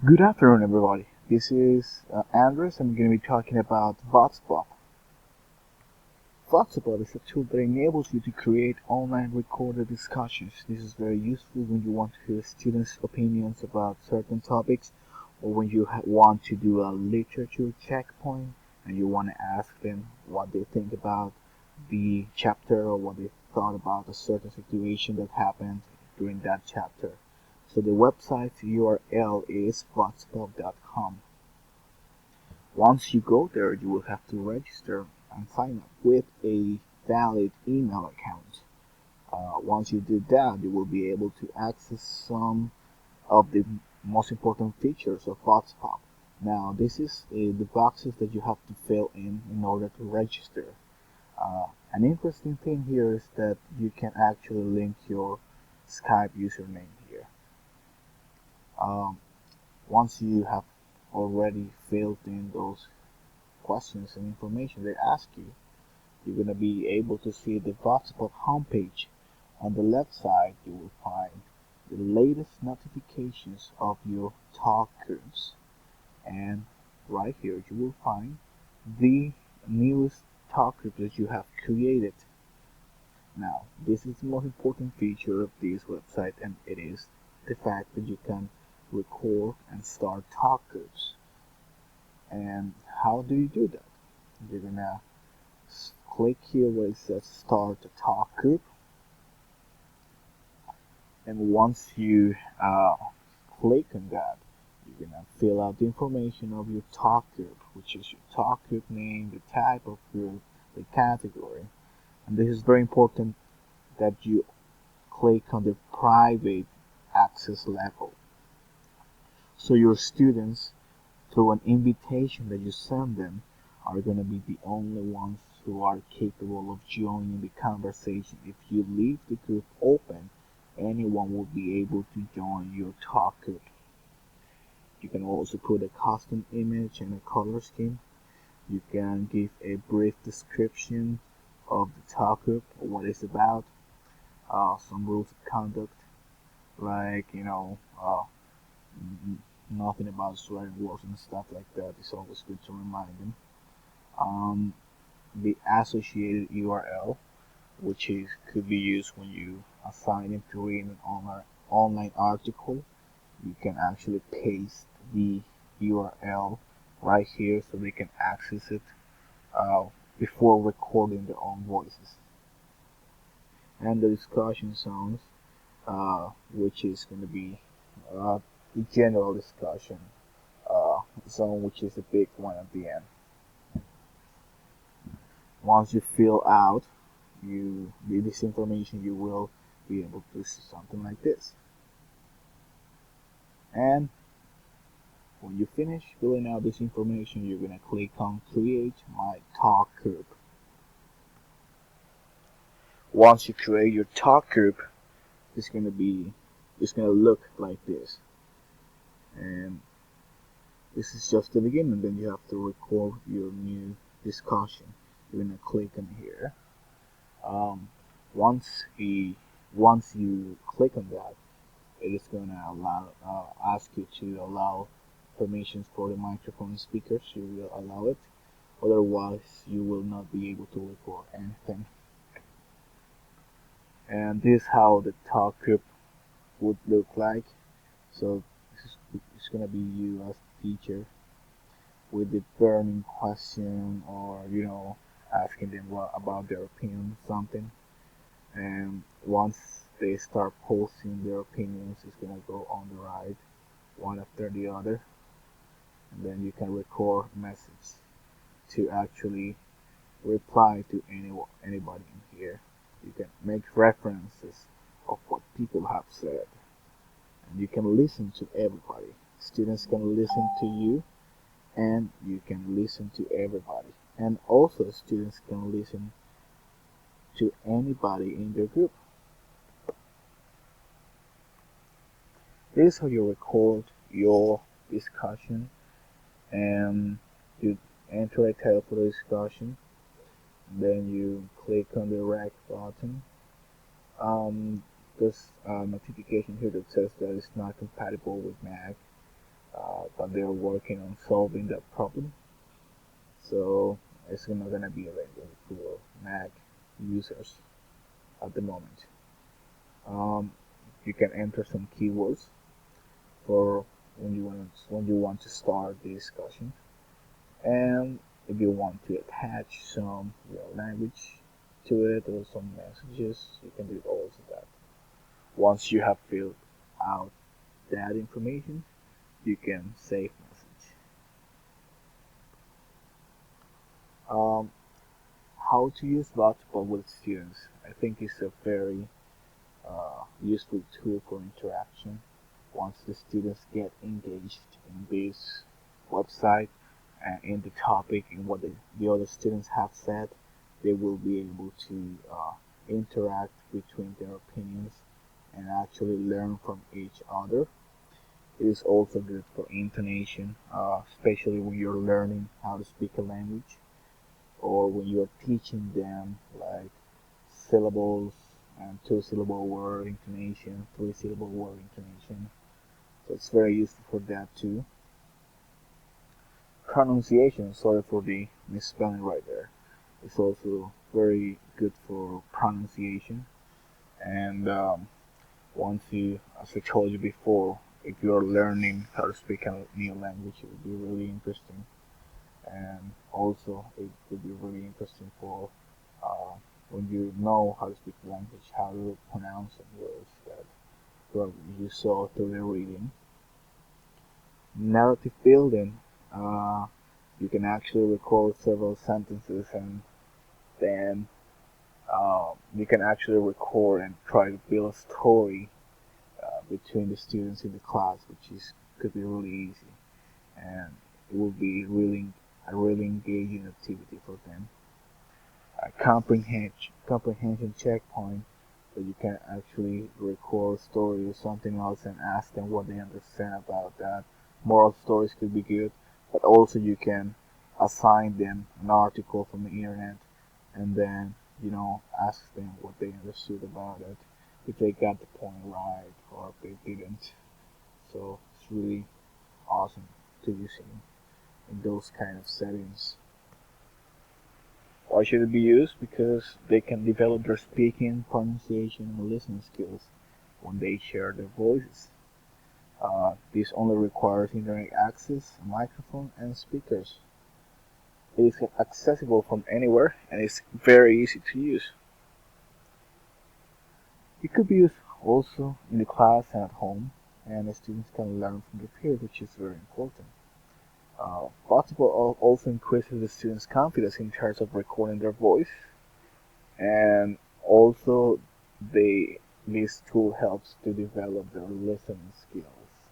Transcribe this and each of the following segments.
Good afternoon, everybody. This is Andres. I'm going to be talking about VoxPop. VoxPop is a tool that enables you to create online recorded discussions. This is very useful when you want to hear students' opinions about certain topics, or when you want to do a literature checkpoint and you want to ask them what they think about the chapter or what they thought about a certain situation that happened during that chapter. So the website URL is voxpop.com. Once you go there, you will have to register and sign up with a valid email account. Once you do that, you will be able to access some of the most important features of VoxPop. Now, this is the boxes that you have to fill in order to register. An interesting thing here is that you can actually link your Skype username here. Um, Once you have already filled in those questions and information they ask you, you're going to be able to see the VoxPop homepage. On the left side, you will find the latest notifications of your talk groups. And right here, you will find the newest talk group that you have created. Now, this is the most important feature of this website, and it is the fact that you can record and start talk groups. And how do you do that? You're gonna click here where it says start a talk group, and once you click on that, you're gonna fill out the information of your talk group, which is your talk group name, the type of group, the category. And this is very important that you click on the private access level, so your students, through an invitation that you send them, are going to be the only ones who are capable of joining the conversation. If you leave the group open, anyone will be able to join your talk group. You can also put a custom image and a color scheme. You can give a brief description of the talk group or what it's about, some rules of conduct, like, nothing about swearing words and stuff like that. It's always good to remind them. Um, the associated URL, which is could be used when you assign them to read an online article. You can actually paste the URL right here so they can access it uh, before recording their own voices. And the discussion zones, which is going to be the general discussion zone, which is the big one at the end. Once you fill out this information, you will be able to see something like this. And when you finish filling out this information, you're going to click on create my talk group. Once you create your talk group, it's going to look like this. And this is just the beginning. Then you have to record your new discussion. You're going to click on here. Um, once once you click on that, it is going to ask you to allow permissions for the microphone and speakers. You will allow it. Otherwise, you will not be able to record anything. And this is how the talk group would look like. So it's going to be you as the teacher with the burning question, or asking them about their opinion on something. And once they start posting their opinions, it's going to go on the right, one after the other. And then you can record a message to actually reply to anybody in here. You can make references of what people have said, and you can listen to everybody. Students can listen to you, and you can listen to everybody. And also, students can listen to anybody in their group. This is how you record your discussion, and you enter a title for the discussion. Then you click on the rec button. There's a notification here that says that it's not compatible with Mac. but they're working on solving that problem. So it's not gonna be available for Mac users at the moment. Um, you can enter some keywords for when you want to start the discussion, and if you want to attach some real language to it or some messages, you can do all of that. Once you have filled out that information, you can save message. Um, how to use Wattpad with students? I think it's a very useful tool for interaction. Once the students get engaged in this website and in the topic and what the other students have said, they will be able to interact between their opinions and actually learn from each other. It is also good for intonation, especially when you're learning how to speak a language or when you're teaching them like syllables and two-syllable word intonation, three-syllable word intonation. So it's very useful for that too. Pronunciation, sorry for the misspelling right there. It's also very good for pronunciation. And once you, as I told you before, if you're learning how to speak a new language, it would be really interesting. And also, it would be really interesting for uh, when you know how to speak the language, how to pronounce some words that probably you saw through the reading. Narrative building. Uh, you can actually record several sentences and then you can actually record and try to build a story between the students in the class, which is could be really easy, and it will be really a really engaging activity for them. A comprehension checkpoint, so you can actually record a story or something else and ask them what they understand about that. Moral stories could be good, but also you can assign them an article from the internet and then ask them what they understood about it, if they got the point right or if they didn't. So it's really awesome to use in those kind of settings. Why should it be used? Because they can develop their speaking, pronunciation, and listening skills when they share their voices. This only requires internet access, a microphone, and speakers. It is accessible from anywhere and it's very easy to use. It could be used also in the class and at home, and the students can learn from their peers, which is very important. Possible also increases the students' confidence in terms of recording their voice, and also they this tool helps to develop their listening skills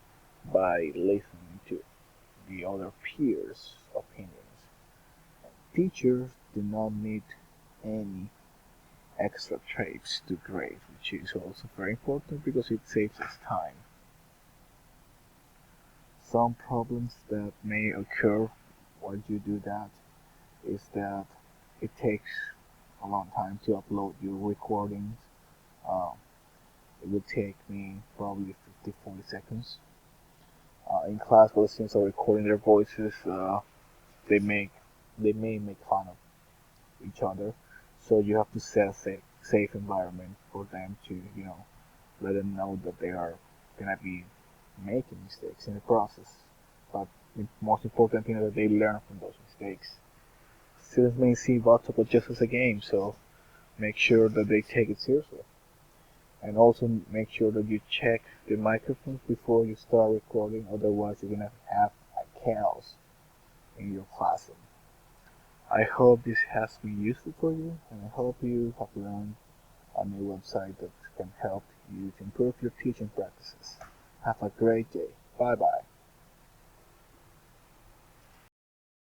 by listening to the other peers' opinions. Teachers do not need any extra traits to grade, which is also very important because it saves us time. Some problems that may occur while you do that is that it takes a long time to upload your recordings. Uh, it would take me probably 50-40 seconds. In class, while the students are recording their voices, they make they may make fun of each other. So you have to set a safe environment for them to let them know that they are gonna be making mistakes in the process. But the most important thing is that they learn from those mistakes. Students may see Wattpad just as a game, so make sure that they take it seriously. And also make sure that you check the microphones before you start recording, otherwise you're gonna have a chaos in your classroom. I hope this has been useful for you, and I hope you have learned a new website that can help you to improve your teaching practices. Have a great day. Bye bye.